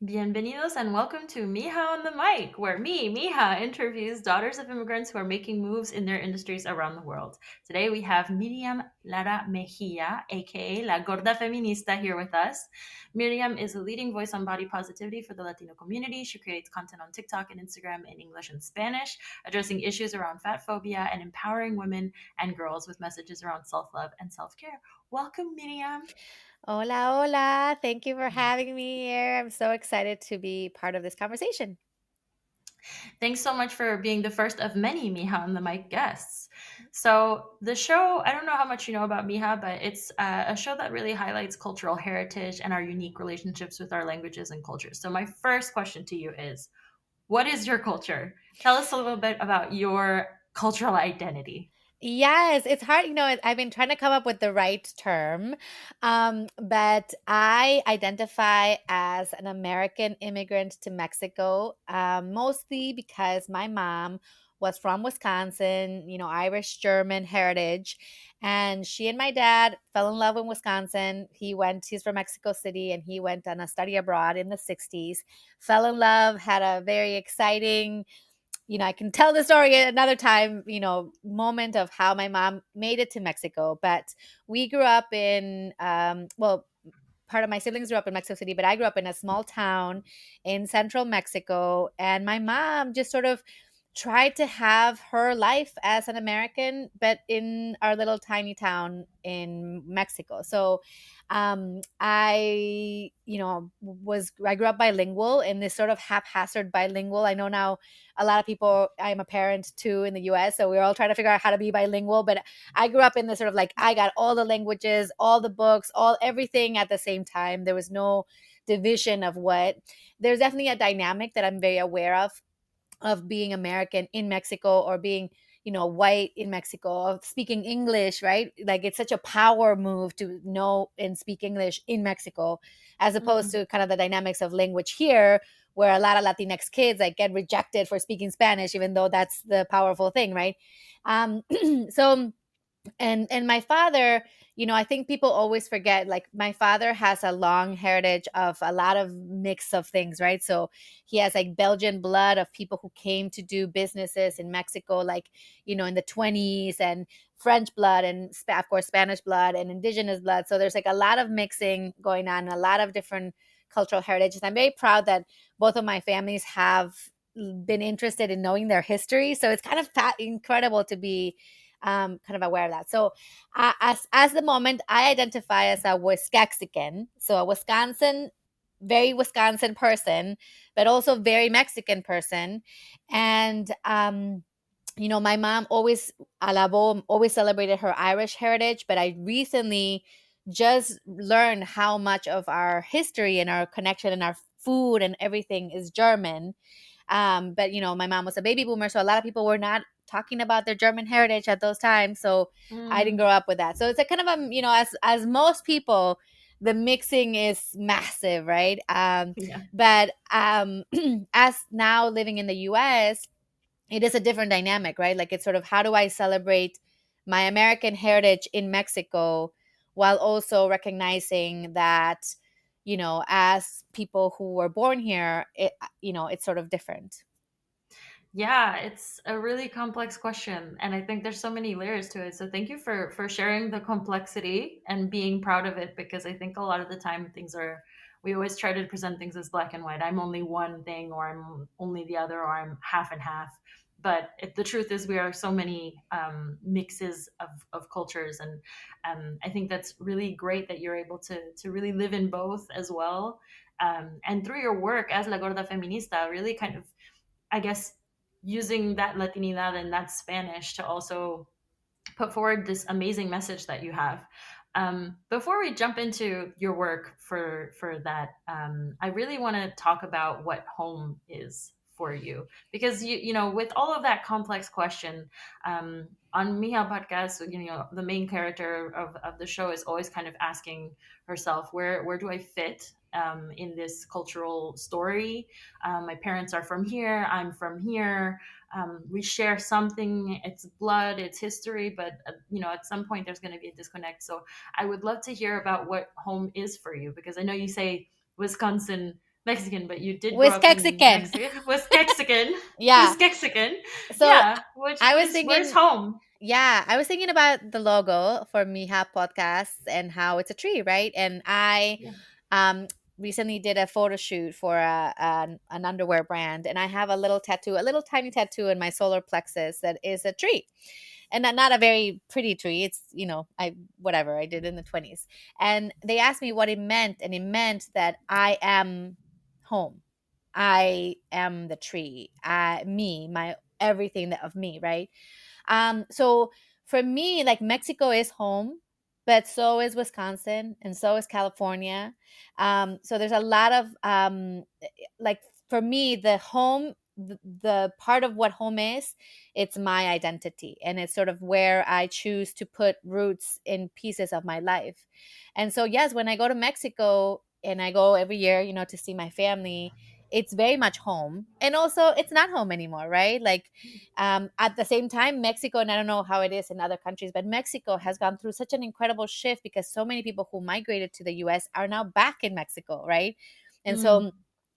Bienvenidos and welcome to Mija on the Mic, where Mija, interviews daughters of immigrants who are making moves in their industries around the world. Today we have Miriam Lara-Mejia, aka La Gorda Feminista, here with us. Miriam is a leading voice on body positivity for the Latino community. She creates content on TikTok and Instagram in English and Spanish, addressing issues around fat phobia and empowering women and girls with messages around self love and self care. Welcome, Miriam. Hola, hola. Thank you for having me here. I'm so excited to be part of this conversation. Thanks so much for being the first of many Mija on the Mic guests. So, the show, I don't know how much you know about Mija, but it's a show that really highlights cultural heritage and our unique relationships with our languages and cultures. So, my first question to you is, what is your culture? Tell us a little bit about your cultural identity. Yes, it's hard. I've been trying to come up with the right term, but I identify as an American immigrant to Mexico, mostly because my mom was from Wisconsin, Irish German heritage. And she and my dad fell in love in Wisconsin. He's from Mexico City, and he went on a study abroad in the 60s, fell in love, had a very exciting I can tell the story at another time, moment of how my mom made it to Mexico. But we grew up part of my siblings grew up in Mexico City, but I grew up in a small town in central Mexico. And my mom just sort of tried to have her life as an American, but in our little tiny town in Mexico. So I grew up bilingual in this sort of haphazard bilingual. I know now a lot of people, I'm a parent too in the US, so we're all trying to figure out how to be bilingual. But I grew up in this sort of like, I got all the languages, all the books, all everything at the same time. There was no division of what. There's definitely a dynamic that I'm very aware of being American in Mexico, or being, white in Mexico, of speaking English, right? Like, it's such a power move to know and speak English in Mexico, as opposed Mm. to kind of the dynamics of language here, where a lot of Latinx kids like get rejected for speaking Spanish, even though that's the powerful thing, right? Um, so and my father, I think people always forget, like, my father has a long heritage of a lot of mix of things, right? So he has like Belgian blood of people who came to do businesses in Mexico, like, in the 20s, and French blood, and of course Spanish blood, and indigenous blood. So there's like a lot of mixing going on, a lot of different cultural heritages. I'm very proud that both of my families have been interested in knowing their history, so it's kind of incredible to be kind of aware of that. So, as the moment, I identify as a Wiscaxican, so a Wisconsin, very Wisconsin person, but also very Mexican person. And my mom always always celebrated her Irish heritage, but I recently just learned how much of our history and our connection and our food and everything is German. But my mom was a baby boomer, so a lot of people were not talking about their German heritage at those times. So I didn't Mm. grow up with that. So it's a kind of as most people, the mixing is massive, right? Yeah. But as now living in the U.S., it is a different dynamic, right? Like, it's sort of, how do I celebrate my American heritage in Mexico while also recognizing that, as people who were born here, it's sort of different. Yeah, it's a really complex question, and I think there's so many layers to it. So thank you for sharing the complexity and being proud of it, because I think a lot of the time things are, we always try to present things as black and white. I'm only one thing, or I'm only the other, or I'm half and half. But the truth is, we are so many mixes of cultures, and I think that's really great that you're able to really live in both as well. And through your work as La Gorda Feminista, really kind of, I guess, using that Latinidad and that Spanish to also put forward this amazing message that you have. Before we jump into your work for that, I really want to talk about what home is for you, because with all of that complex question, on Mija podcast, the main character of the show is always kind of asking herself, where do I fit in this cultural story? My parents are from here, I'm from here, we share something, it's blood, it's history, but at some point there's going to be a disconnect. So I would love to hear about what home is for you, because I know you say Wisconsin Mexican, but you did grow With up in Mexican. Mexico. Was Mexican. Yeah. Was Mexican. So Yeah. Which I was where's thinking, home? yeah, I was thinking about the logo for Mija podcasts and how it's a tree, right? And I Yeah. um recently did a photo shoot for an underwear brand, and I have a little tattoo, a little tiny tattoo in my solar plexus that is a tree. And not a very pretty tree. It's, I whatever, I did in the 20s. And they asked me what it meant, and it meant that I am home. I am the tree. Me, my everything of me, right? So for me, like, Mexico is home, but so is Wisconsin and so is California. So there's a lot of like, for me, the home, the part of what home is, it's my identity, and it's sort of where I choose to put roots in pieces of my life. And so, yes, when I go to Mexico, and I go every year, to see my family, it's very much home. And also, it's not home anymore, right? Like, at the same time, Mexico, and I don't know how it is in other countries, but Mexico has gone through such an incredible shift because so many people who migrated to the US are now back in Mexico, right? And Mm. so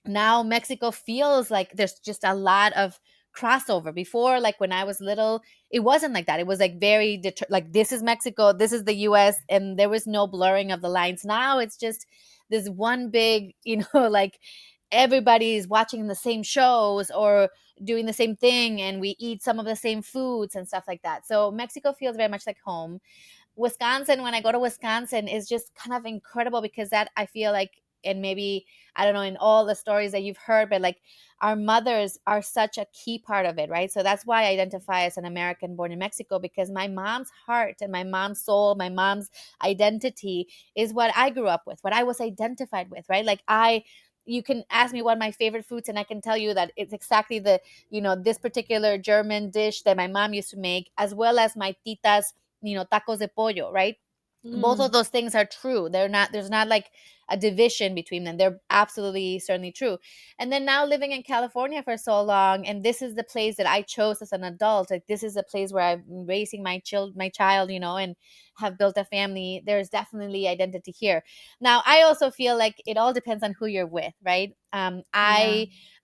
now Mexico feels like there's just a lot of crossover. Before, like when I was little, it wasn't like that. It was like very like, this is Mexico, this is the US, and there was no blurring of the lines. Now it's just this one big, like, everybody's watching the same shows or doing the same thing, and we eat some of the same foods and stuff like that. So Mexico feels very much like home. Wisconsin, when I go to Wisconsin, is just kind of incredible because that, I feel like, and maybe, I don't know, in all the stories that you've heard, but like, our mothers are such a key part of it, right? So that's why I identify as an American born in Mexico, because my mom's heart and my mom's soul, my mom's identity is what I grew up with, what I was identified with, right? Like, you can ask me what my favorite foods, and I can tell you that it's exactly this particular German dish that my mom used to make, as well as my tita's, tacos de pollo, right? Both of Mm. those things are true. There's not like a division between them. They're absolutely, certainly true. And then now, living in California for so long, and this is the place that I chose as an adult. Like, this is the place where I'm raising my child, and have built a family. There's definitely identity here. Now, I also feel like it all depends on who you're with, right? Yeah.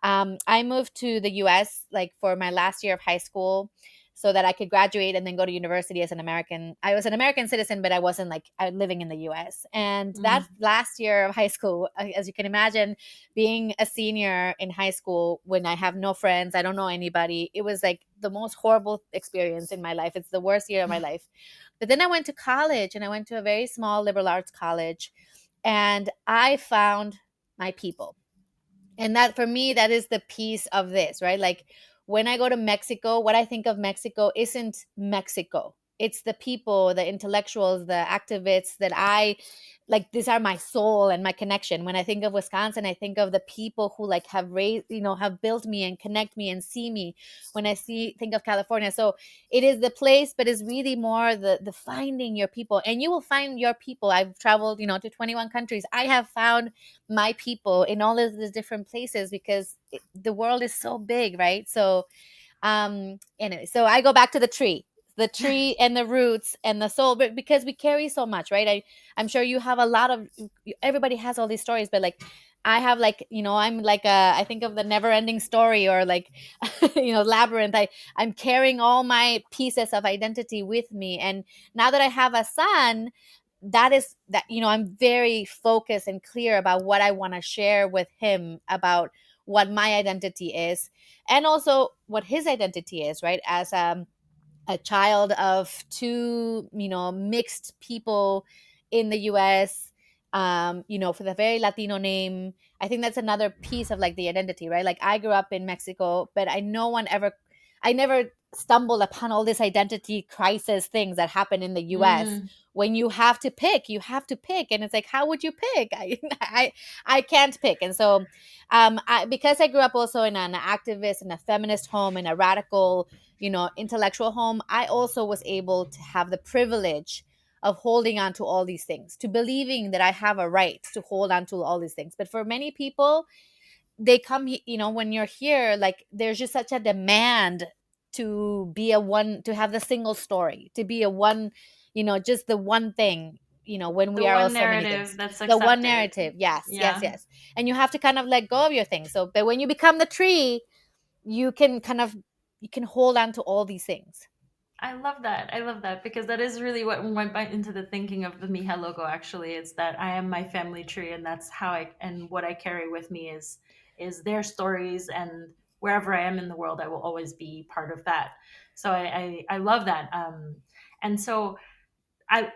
I moved to the US, like, for my last year of high school, so that I could graduate and then go to university as an American. I was an American citizen, but I wasn't like living in the US. And that Mm. last year of high school, as you can imagine, being a senior in high school when I have no friends, I don't know anybody, it was like the most horrible experience in my life. It's the worst year of my life. But then I went to college, and I went to a very small liberal arts college, and I found my people. And that, for me, that is the piece of this, right? Like, when I go to Mexico, what I think of Mexico isn't Mexico. It's the people, the intellectuals, the activists that I like. These are my soul and my connection. When I think of Wisconsin, I think of the people who, like, have raised, have built me and connect me and see me. When I think of California, so it is the place, but it's really more the finding your people. And you will find your people. I've traveled, to 21 countries. I have found my people in all of these different places because the world is so big, right? So, anyway, so I go back to the tree and the roots and the soul, but because we carry so much, right? I'm sure you have a lot of, everybody has all these stories, but like, I have, like, I'm like, I think of the never ending story, or like, labyrinth. I'm carrying all my pieces of identity with me. And now that I have a son, I'm very focused and clear about what I want to share with him, about what my identity is, and also what his identity is, right? As a child of two, mixed people in the US, for the very Latino name. I think that's another piece of, like, the identity, right? Like, I grew up in Mexico, but I never stumbled upon all this identity crisis things that happen in the US. Mm. When you have to pick, and it's like, how would you pick? I can't pick. And so, because I grew up also in an activist and a feminist home, in a radical, intellectual home, I also was able to have the privilege of holding on to all these things, to believing that I have a right to hold on to all these things. But for many people, they come, when you're here, like, there's just such a demand to have the single story, to be a one, just the one thing. when we The are one also many narrative things. that's The one accepted. narrative, yes, yes, Yeah. yes. And you have to kind of let go of your things. So, but when you become the tree, you can kind of, you can hold on to all these things. I love that. I love that because that is really what went into the thinking of the Mija logo. Actually, it's that I am my family tree, and that's how I and what I carry with me is their stories, and wherever I am in the world, I will always be part of that. So I love that. And so I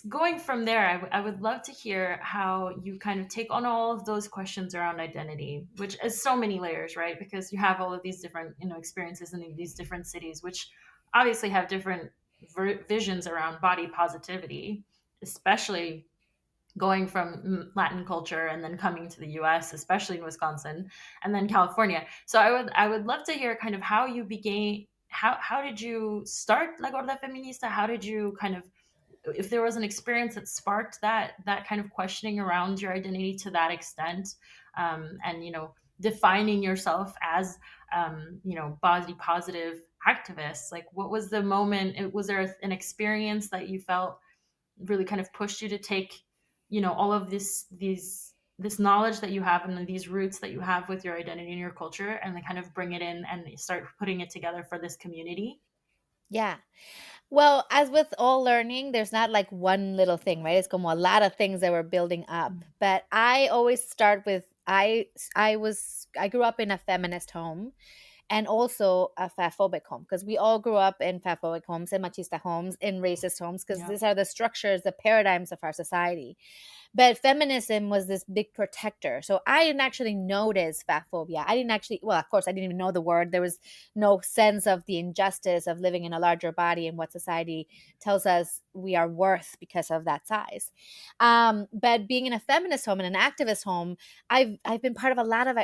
going from there, I would love to hear how you kind of take on all of those questions around identity, which is so many layers, right? Because you have all of these different, experiences in these different cities, which obviously have different visions around body positivity, especially going from Latin culture and then coming to the US, especially in Wisconsin, and then California. So I would love to hear kind of how you began. How did you start La Gorda Feminista? How did you kind of, if there was an experience that sparked that kind of questioning around your identity to that extent, and defining yourself as body positive activists, like what was the moment, was there an experience that you felt really kind of pushed you to take all of this knowledge that you have and these roots that you have with your identity and your culture, and then kind of bring it in and start putting it together for this community? Yeah. Well, as with all learning, there's not like one little thing, right? It's como a lot of things that we're building up. But I always start with I grew up in a feminist home and also a fatphobic home, because we all grew up in fatphobic homes and machista homes and racist homes, because Yeah. these are the structures, the paradigms of our society. But feminism was this big protector. So I didn't actually notice fat phobia. I didn't actually, well, of course, I didn't even know the word. There was no sense of the injustice of living in a larger body and what society tells us we are worth because of that size. But being in a feminist home and an activist home, I've been part of a lot of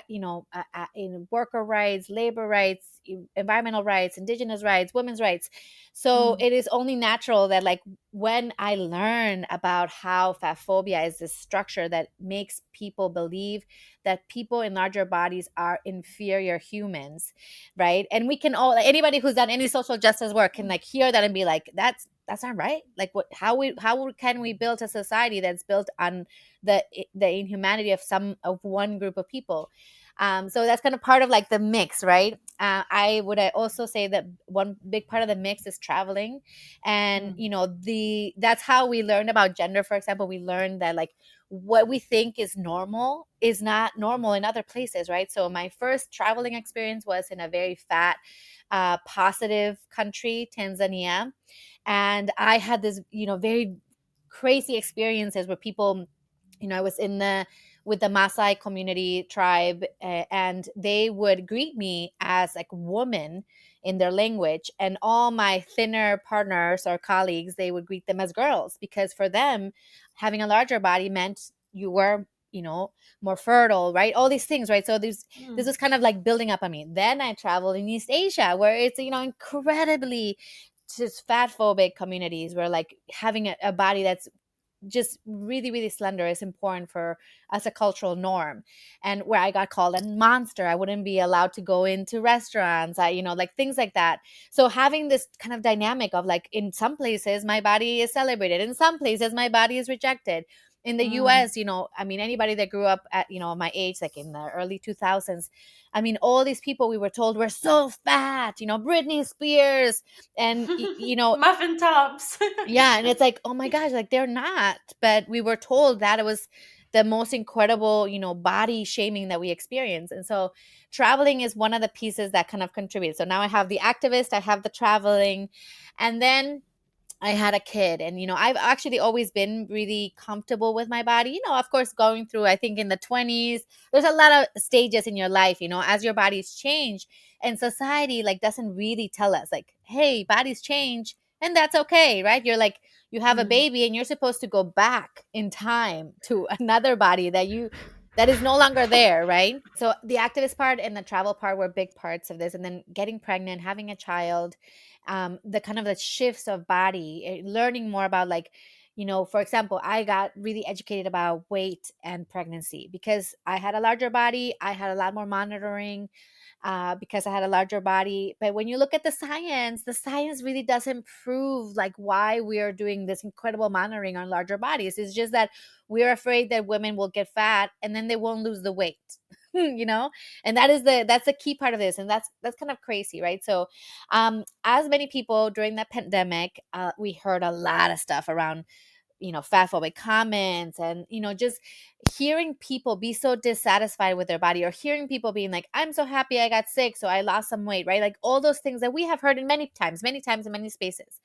in worker rights, labor rights, environmental rights, indigenous rights, women's rights. So Mm. it is only natural that, like, when I learn about how fat phobia is this structure that makes people believe that people in larger bodies are inferior humans, right? And we can all, anybody who's done any social justice work can like hear that and be like, that's not right. Like, what? Can we build a society that's built on the inhumanity of one group of people? So that's kind of part of like the mix, right? I also say that one big part of the mix is traveling, and Mm. that's how we learn about gender. For example, we learn that, like, what we think is normal is not normal in other places, right? So my first traveling experience was in a very fat, positive country, Tanzania, and I had this very crazy experiences where people, I was in the with the Maasai community tribe, and they would greet me as like woman in their language, and all my thinner partners or colleagues, they would greet them as girls, because for them having a larger body meant you were, more fertile, right? All these things, right? So this Mm. was kind of like building up on me. Then I traveled in East Asia, where it's incredibly just fat phobic communities, where like having a body that's just really really slender is important for as a cultural norm, and where I got called a monster, I wouldn't be allowed to go into restaurants, like things like that. So having this kind of dynamic of, like, in some places my body is celebrated, in some places my body is rejected. In the Mm. US, I mean, anybody that grew up at my age, like in the early 2000s, I mean, all these people we were told were so fat, Britney Spears, and Muffin tops. yeah, and it's like, oh my gosh, like, they're not. But we were told that it was the most incredible, body shaming that we experience. And so traveling is one of the pieces that kind of contributes. So now I have the activist, I have the traveling, and then I had a kid. And I've actually always been really comfortable with my body. Of course, going through, I think, in the 20s, there's a lot of stages in your life, as your bodies change, and society, like, doesn't really tell us, like, hey, bodies change and that's okay, right? You're like, you have a Mm. baby and you're supposed to go back in time to another body that is no longer there, right? So the activist part and the travel part were big parts of this. And then getting pregnant, having a child, the kind of the shifts of body, learning more about, like, For example, I got really educated about weight and pregnancy because I had a larger body. I had a lot more monitoring because I had a larger body. But when you look at the science really doesn't prove like why we are doing this incredible monitoring on larger bodies. It's just that we're afraid that women will get fat and then they won't lose the weight. And that's the key part of this, and that's kind of crazy, right? So as many people during the pandemic, we heard a lot of stuff around fat phobic comments, and just hearing people be so dissatisfied with their body, or hearing people being like, I'm so happy I got sick so I lost some weight, right? Like all those things that we have heard in many times in many spaces.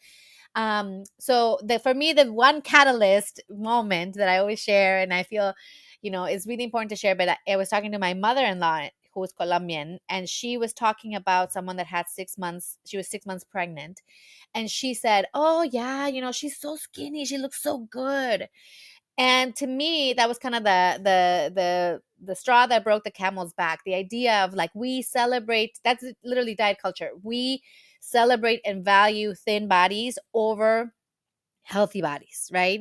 So for me, the one catalyst moment that I always share, and I feel is really important to share, but I was talking to my mother-in-law who was Colombian, and she was talking about someone that had 6 months, she was 6 months pregnant, and she said, oh yeah, she's so skinny, she looks so good. And to me, that was kind of the straw that broke the camel's back. The idea of like, we celebrate, that's literally diet culture, we celebrate and value thin bodies over healthy bodies, right?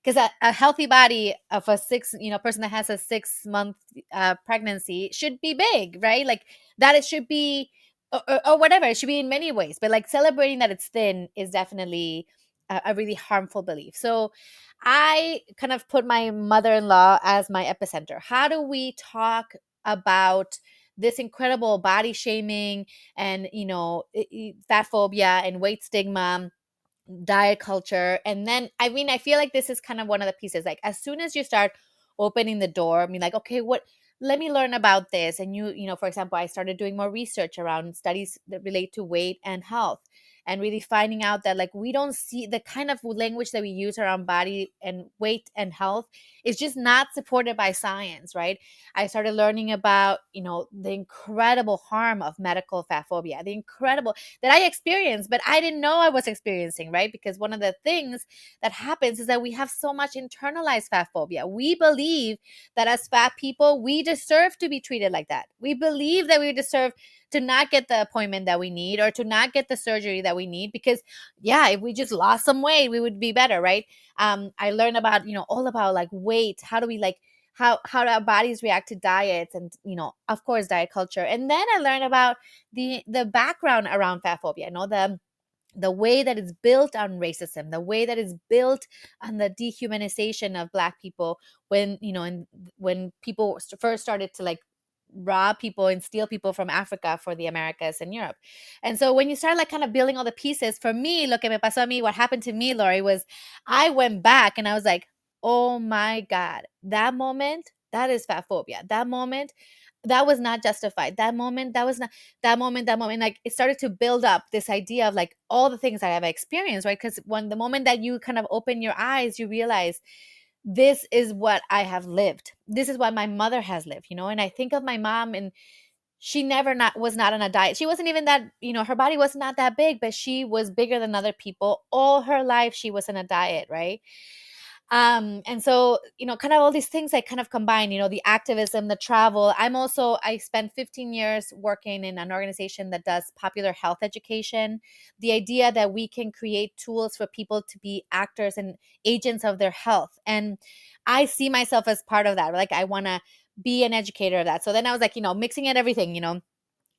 Because a healthy body of a person that has a 6 month pregnancy should be big, right? Like that it should be, or whatever, it should be in many ways, but like celebrating that it's thin is definitely a really harmful belief. So I kind of put my mother-in-law as my epicenter. How do we talk about this incredible body shaming and fat phobia and weight stigma, diet culture? And then I feel like this is kind of one of the pieces, like as soon as you start opening the door, I mean, like, okay, what, let me learn about this. And for example, I started doing more research around studies that relate to weight and health, and really finding out that like we don't see the kind of language that we use around body and weight and health is just not supported by science, right? I started learning about the incredible harm of medical fat phobia, the incredible that I experienced, but I didn't know I was experiencing, right? Because one of the things that happens is that we have so much internalized fat phobia. We believe that as fat people, we deserve to be treated like that. We believe that we deserve to not get the appointment that we need, or to not get the surgery that we need, because yeah, if we just lost some weight, we would be better, right? I learned about, all about like weight, how do we like, how our bodies react to diets, and of course diet culture. And then I learned about the background around fat phobia, the way that it's built on racism, the way that it's built on the dehumanization of Black people, when and when people first started to like rob people and steal people from Africa for the Americas and Europe. And so when you start like kind of building all the pieces, for me, lo que me pasó a mí, what happened to me, Lori, was I went back and I was like, oh my God, that moment, that is fat phobia. That moment, that was not justified. That moment, that was not that moment. Like it started to build up this idea of like all the things that I've experienced, right? Because when the moment that you kind of open your eyes, you realize this is what I have lived. This is what my mother has lived, And I think of my mom, and she never not was not on a diet. She wasn't even that, her body was not that big, but she was bigger than other people. All her life she was in a diet, right? And so kind of all these things I kind of combine, the activism, the travel. I spent 15 years working in an organization that does popular health education. The idea that we can create tools for people to be actors and agents of their health, and I see myself as part of that. Like I want to be an educator of that. So then I was like, mixing it everything,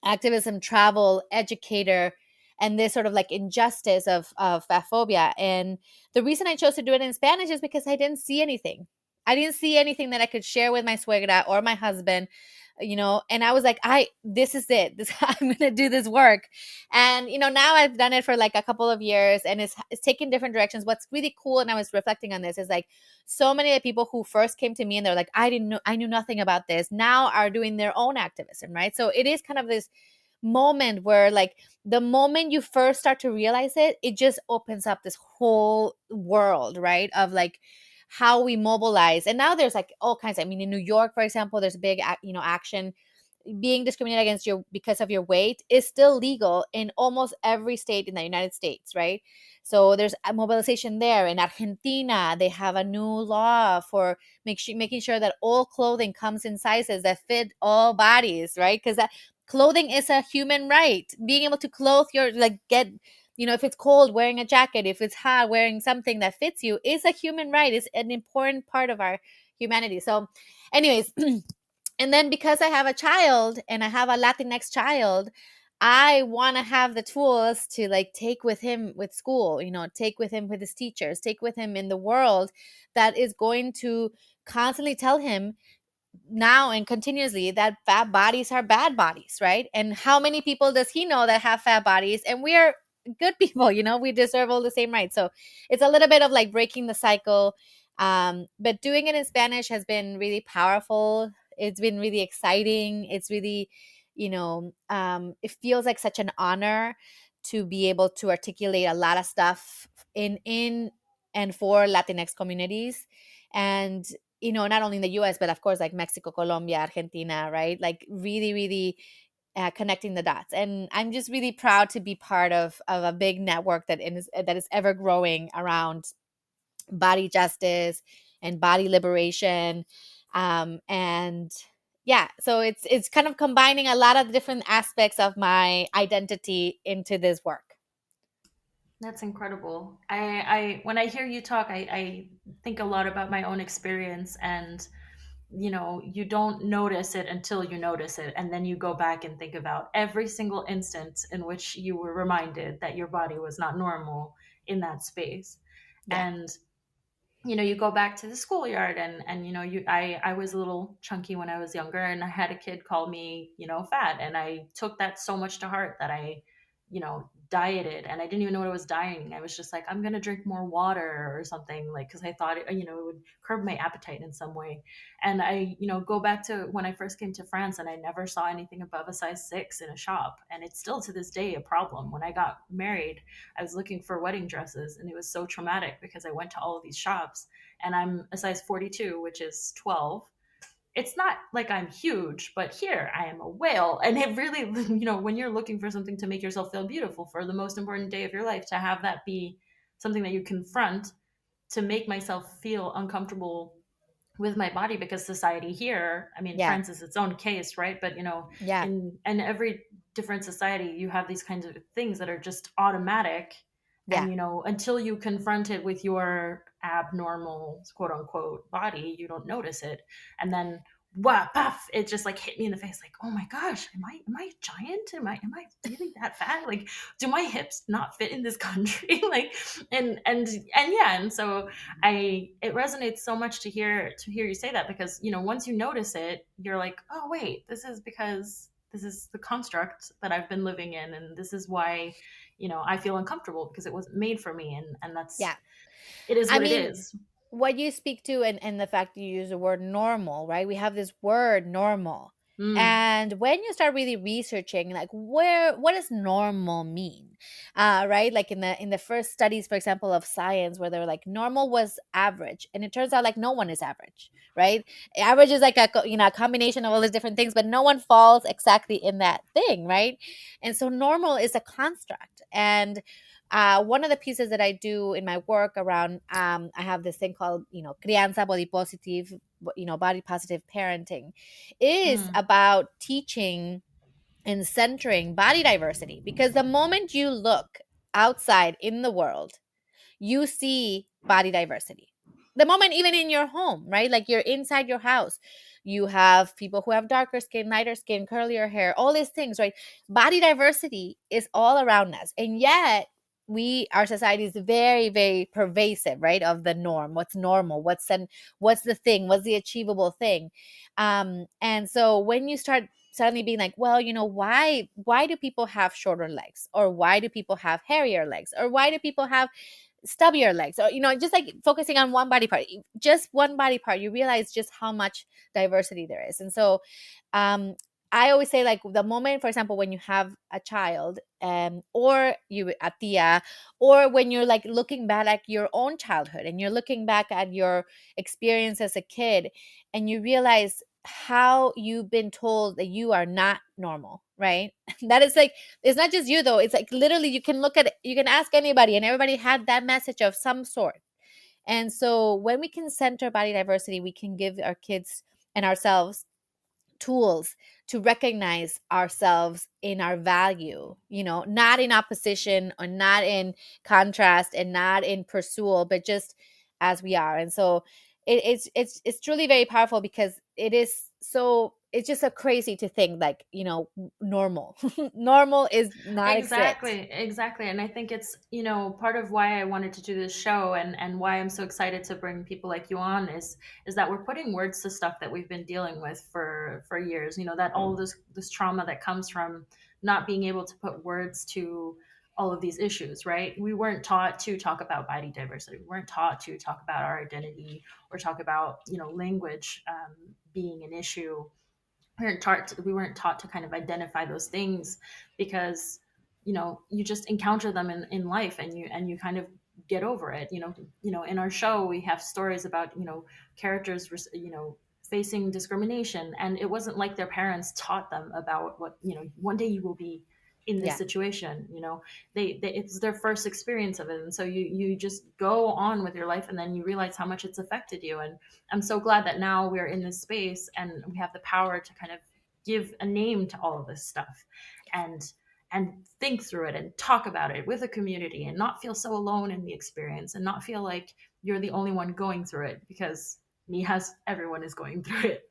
activism, travel, educator, and this sort of like injustice of fat phobia. And the reason I chose to do it in Spanish is because I didn't see anything. I didn't see anything that I could share with my suegra or my husband, and I was like, this is it. I'm going to do this work. And, now I've done it for like a couple of years, and it's taken different directions. What's really cool, and I was reflecting on this, is like so many of the people who first came to me and they're like, I knew nothing about this, now are doing their own activism, right? So it is kind of this moment where like the moment you first start to realize it, it just opens up this whole world, right? Of like how we mobilize. And now there's like all kinds. I mean, in New York, for example, there's a big, action. Being discriminated against you because of your weight is still legal in almost every state in the United States, right? So there's a mobilization there. In Argentina, they have a new law for making sure that all clothing comes in sizes that fit all bodies, right? Because that clothing is a human right. Being able to clothe your, like, get if it's cold, wearing a jacket, if it's hot, wearing something that fits you is a human right. It's an important part of our humanity. So, anyways, and then because I have a child and I have a Latinx child, I want to have the tools to like take with him with school, take with him with his teachers, take with him in the world, that is going to constantly tell him now and continuously that fat bodies are bad bodies, right? And how many people does he know that have fat bodies? And we are good people, we deserve all the same rights. So it's a little bit of like breaking the cycle. But doing it in Spanish has been really powerful. It's been really exciting. It's really, it feels like such an honor to be able to articulate a lot of stuff in and for Latinx communities. And not only in the US, but of course, like Mexico, Colombia, Argentina, right? Like really, really connecting the dots. And I'm just really proud to be part of a big network that is ever growing around body justice and body liberation. And yeah, so it's kind of combining a lot of different aspects of my identity into this work. That's incredible. I when I hear you talk, I think a lot about my own experience, and you don't notice it until you notice it, and then you go back and think about every single instance in which you were reminded that your body was not normal in that space. Yeah. And you go back to the schoolyard, and I was a little chunky when I was younger, and I had a kid call me fat, and I took that so much to heart that I dieted, and I didn't even know what I was dieting. I was just like, I'm gonna drink more water or something, like, because I thought it would curb my appetite in some way. And I go back to when I first came to France, and I never saw anything above a size 6 in a shop, and it's still to this day a problem. When I got married, I was looking for wedding dresses, and it was so traumatic because I went to all of these shops, and I'm a size 42, which is 12. It's not like I'm huge, but here I am a whale. And it really, when you're looking for something to make yourself feel beautiful for the most important day of your life, to have that be something that you confront, to make myself feel uncomfortable with my body, because society here, I mean, Yeah. France is its own case, right? But Yeah. in every different society, you have these kinds of things that are just automatic. And Yeah. until you confront it with your abnormal, quote unquote, body, you don't notice it. And then wow, puff, it just like hit me in the face, like, oh my gosh, am I giant? Am I really that fat? Like, do my hips not fit in this country? Like, and yeah, and so it resonates so much to hear you say that, because once you notice it, you're like, oh wait, this is because this is the construct that I've been living in, and this is why I feel uncomfortable, because it wasn't made for me, and that's Yeah. it is I what it mean, is. what you speak to, and the fact that you use the word normal, right? We have this word normal. Mm, And when you start really researching, like, what does normal mean? Right? Like in the first studies, for example, of science, where they're like normal was average. And it turns out like no one is average, right? Average is like a combination of all these different things, but no one falls exactly in that thing, right? And so normal is a construct. And one of the pieces that I do in my work around, I have this thing called, crianza body positive, body positive parenting, is mm. about teaching and centering body diversity. Because the moment you look outside in the world, you see body diversity. The moment, even in your home, right? Like you're inside your house, you have people who have darker skin, lighter skin, curlier hair, all these things, right? Body diversity is all around us. And yet, our society is very, very pervasive, right? Of the norm, what's normal, what's the thing, what's the achievable thing. And so when you start suddenly being like, well, why do people have shorter legs, or why do people have hairier legs, or why do people have stubbier legs, or just like focusing on one body part, just one body part, you realize just how much diversity there is. And so um I always say, like, the moment, for example, when you have a child, or you a tia, or when you're like looking back at your own childhood, and you're looking back at your experience as a kid, and you realize how you've been told that you are not normal, right? That is like, it's not just you though, it's like literally you can look at it, you can ask anybody, and everybody had that message of some sort. And so when we can center body diversity, we can give our kids and ourselves tools to recognize ourselves in our value, not in opposition or not in contrast and not in pursuit, but just as we are. And so it's truly very powerful, because it's just so crazy to think, like, normal. Normal is not exist. Exactly, exactly. And I think it's, part of why I wanted to do this show, and why I'm so excited to bring people like you on is that we're putting words to stuff that we've been dealing with for years. That all this trauma that comes from not being able to put words to all of these issues, right? We weren't taught to talk about body diversity. We weren't taught to talk about our identity, or talk about, language being an issue. We weren't taught to kind of identify those things, because you just encounter them in life, and you kind of get over it. In our show we have stories about characters facing discrimination, and it wasn't like their parents taught them about what, one day you will be in this Yeah. situation. They it's their first experience of it, and so you just go on with your life, and then you realize how much it's affected you. And I'm so glad that now we're in this space, and we have the power to kind of give a name to all of this stuff, and think through it and talk about it with a community, and not feel so alone in the experience, and not feel like you're the only one going through it, because me has everyone is going through it.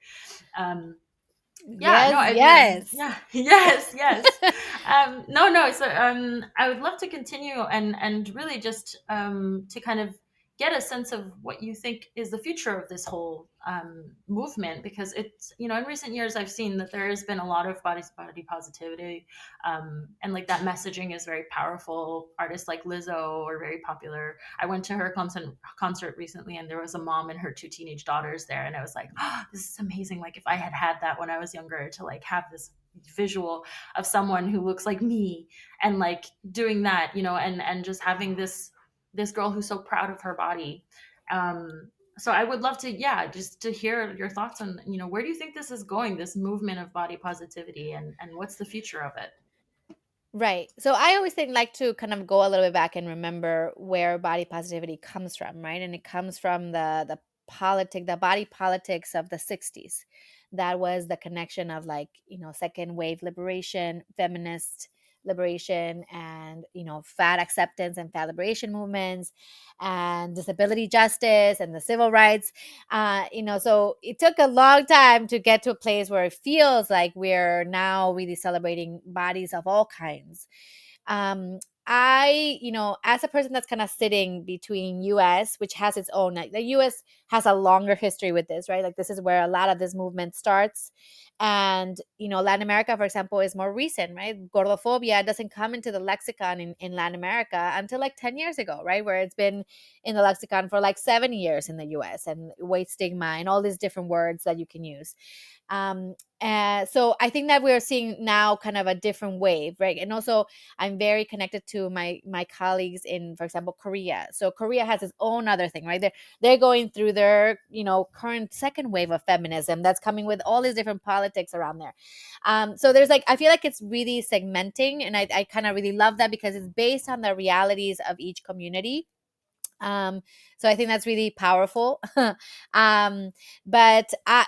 um, yeah, no, Yes, I mean, yes. yeah, yes, yes. No, so I would love to continue, and really just to kind of get a sense of what you think is the future of this whole movement, because it's, in recent years I've seen that there has been a lot of body positivity, and like that messaging is very powerful. Artists like Lizzo are very popular. I went to her concert recently, and there was a mom and her two teenage daughters there, and I was like, oh, this is amazing. Like, if I had had that when I was younger, to like have this visual of someone who looks like me, and like doing that, and just having this girl who's so proud of her body. So I would love to, yeah, just to hear your thoughts on, where do you think this is going, this movement of body positivity, and what's the future of it? Right. So I always think, like, to kind of go a little bit back and remember where body positivity comes from, right? And it comes from the body politics of the 60s. That was the connection of, like, second wave liberation, feminist liberation, and fat acceptance and fat liberation movements, and disability justice and the civil rights. So it took a long time to get to a place where it feels like we're now really celebrating bodies of all kinds. As a person that's kind of sitting between US, which has its own, like, the US has a longer history with this, right? Like, this is where a lot of this movement starts. And, Latin America, for example, is more recent, right? Gordophobia doesn't come into the lexicon in Latin America until like 10 years ago, right? Where it's been in the lexicon for like 7 years in the US, and weight stigma and all these different words that you can use. So I think that we're seeing now kind of a different wave, right? And also, I'm very connected to my colleagues in, for example, Korea. So Korea has its own other thing, right? They're going through their current second wave of feminism that's coming with all these different politics around there. So there's, like, I feel like it's really segmenting, and I kind of really love that, because it's based on the realities of each community. um so I think that's really powerful. But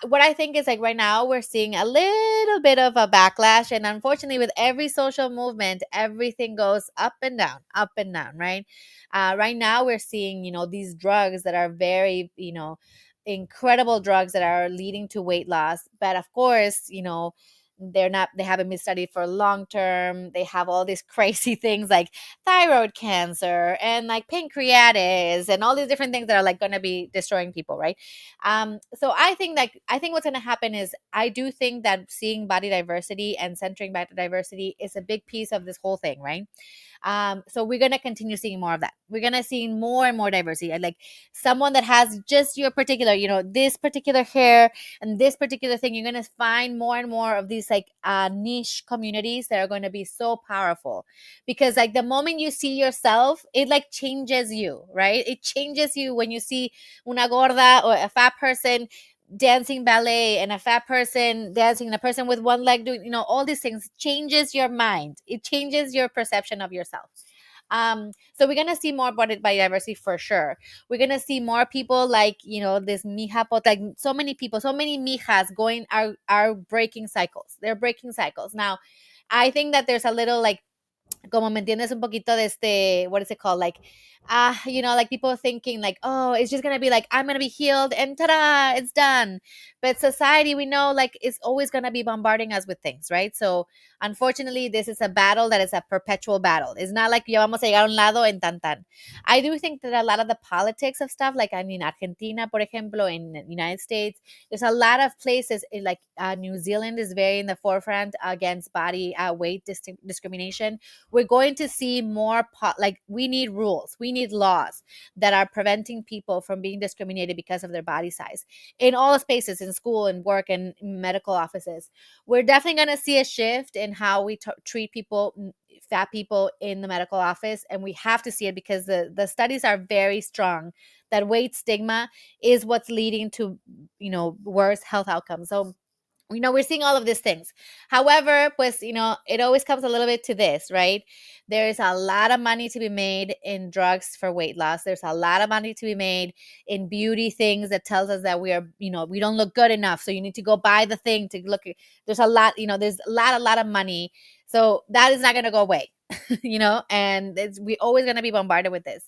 what I think is, like, right now we're seeing a little bit of a backlash, and unfortunately, with every social movement, everything goes up and down, right? Right now we're seeing, these drugs that are very, incredible drugs that are leading to weight loss, but of course, they haven't been studied for long term. They have all these crazy things like thyroid cancer and like pancreatitis and all these different things that are, like, going to be destroying people, right? So I think what's going to happen is, I do think that seeing body diversity and centering body diversity is a big piece of this whole thing, right? So we're gonna continue seeing more of that. We're gonna see more and more diversity. Like, someone that has just your particular, this particular hair and this particular thing, you're gonna find more and more of these, like, niche communities that are going to be so powerful. Because, like, the moment you see yourself, it, like, changes you, right? It changes you when you see una gorda or a fat person dancing ballet, and a fat person dancing, and a person with one leg doing, all these things changes your mind. It changes your perception of yourself. So we're gonna see more body biodiversity for sure. We're gonna see more people like, this mija like so many people, so many mijas going are breaking cycles. They're breaking cycles now. I think that there's a little like, como me entiendes un poquito de este, what is it called? Like, like people thinking like, oh, it's just gonna be like, I'm gonna be healed and ta-da, it's done. But society, we know like is always gonna be bombarding us with things, right? So unfortunately, this is a battle that is a perpetual battle. It's not like ya vamos a llegar a un lado en tan tan. I do think that a lot of the politics of stuff, like I mean, Argentina, por ejemplo, in the United States, there's a lot of places like New Zealand is very in the forefront against body weight discrimination. We're going to see more like we need rules, we need laws that are preventing people from being discriminated because of their body size in all spaces, in school and work and medical offices. We're definitely going to see a shift in how we treat people, fat people in the medical office, and we have to see it because the studies are very strong that weight stigma is what's leading to worse health outcomes. So we're seeing all of these things. However, pues, it always comes a little bit to this, right? There's a lot of money to be made in drugs for weight loss. There's a lot of money to be made in beauty things that tells us that we are, we don't look good enough. So you need to go buy the thing to look. There's a lot, there's a lot of money. So that is not going to go away, and we always going to be bombarded with this.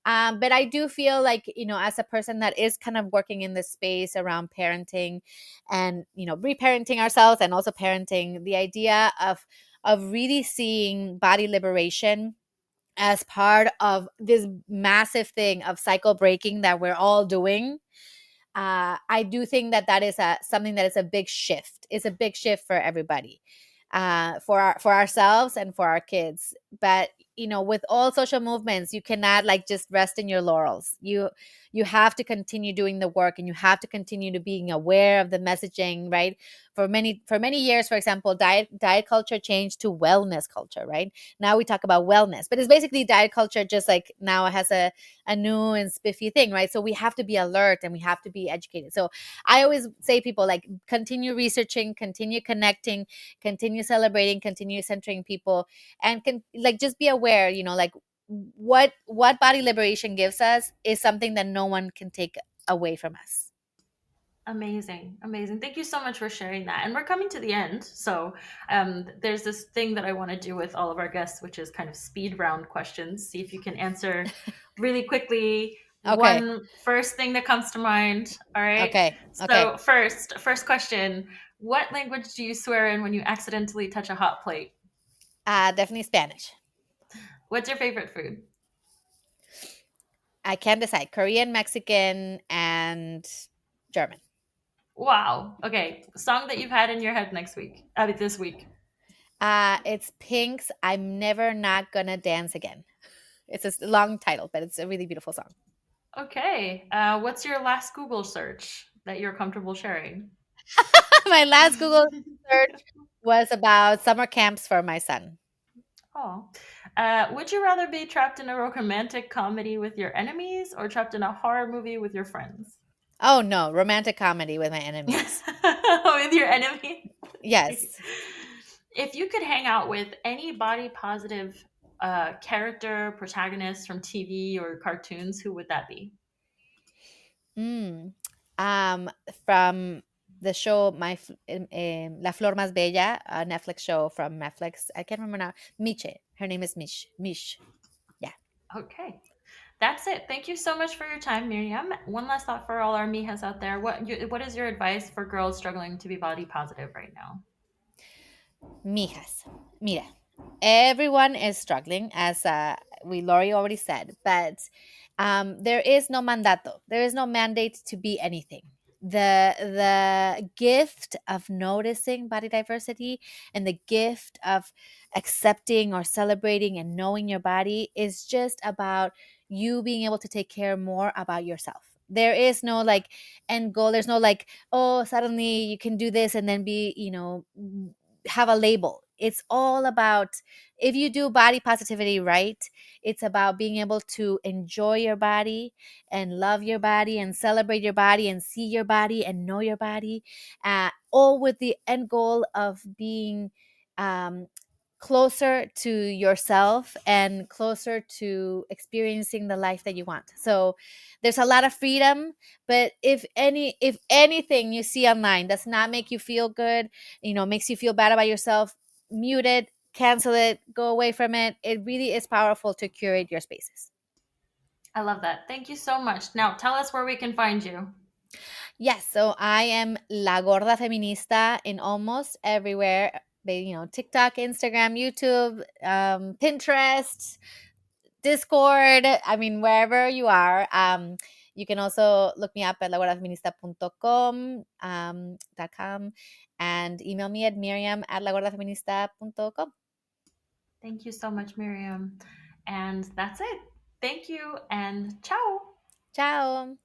But I do feel like, as a person that is kind of working in this space around parenting and, reparenting ourselves and also parenting, the idea of really seeing body liberation as part of this massive thing of cycle breaking that we're all doing. I do think that that is something that is a big shift. It's a big shift for everybody, for ourselves and for our kids. But with all social movements, you cannot like just rest in your laurels. You have to continue doing the work, and you have to continue to being aware of the messaging, right? For many years, for example, diet culture changed to wellness culture, right? Now we talk about wellness, but it's basically diet culture, just like now it has a new and spiffy thing, right? So we have to be alert and we have to be educated. So I always say people like continue researching, continue connecting, continue celebrating, continue centering people, and can like just be aware, like what body liberation gives us is something that no one can take away from us. Amazing, amazing. Thank you so much for sharing that. And we're coming to the end. So there's this thing that I want to do with all of our guests, which is kind of speed round questions. See if you can answer really quickly Okay. one first thing that comes to mind. All right. Okay. Okay. So first question: what language do you swear in when you accidentally touch a hot plate? Definitely Spanish. What's your favorite food? I can't decide. Korean, Mexican, and German. Wow. Okay. Song that you've had in your head next week. This week. It's Pink's I'm Never Not Gonna Dance Again. It's a long title, but it's a really beautiful song. Okay. What's your last Google search that you're comfortable sharing? My last Google search was about summer camps for my son. Oh. Would you rather be trapped in a romantic comedy with your enemies or trapped in a horror movie with your friends? Oh no, romantic comedy with my enemies. With your enemy? Yes. If you could hang out with any body positive character, protagonist from TV or cartoons, who would that be? Mm. From the show La Flor Más Bella, a Netflix show from Netflix. I can't remember now. Miche. Her name is Mish. Mish. Yeah. Okay. That's it. Thank you so much for your time, Miriam. One last thought for all our Mijas out there. What is your advice for girls struggling to be body positive right now? Mijas. Mira, everyone is struggling, as Lori already said, but there is no mandato. There is no mandate to be anything. The gift of noticing body diversity and the gift of accepting or celebrating and knowing your body is just about you being able to take care more about yourself. There is no like end goal. There's no like, oh, suddenly you can do this and then be, have a label. It's all about, if you do body positivity right, it's about being able to enjoy your body and love your body and celebrate your body and see your body and know your body, all with the end goal of being closer to yourself and closer to experiencing the life that you want. So there's a lot of freedom, but if anything you see online does not make you feel good, makes you feel bad about yourself, mute it, cancel it, go away from it. It really is powerful to curate your spaces. I love that. Thank you so much. Now, tell us where we can find you. Yes, so I am La Gorda Feminista in almost everywhere. TikTok, Instagram, YouTube, Pinterest, Discord. I mean, wherever you are. You can also look me up at lagordafeminista.com, .com, and email me at Miriam at lagordafeminista.com. Thank you so much, Miriam. And that's it. Thank you and ciao. Ciao.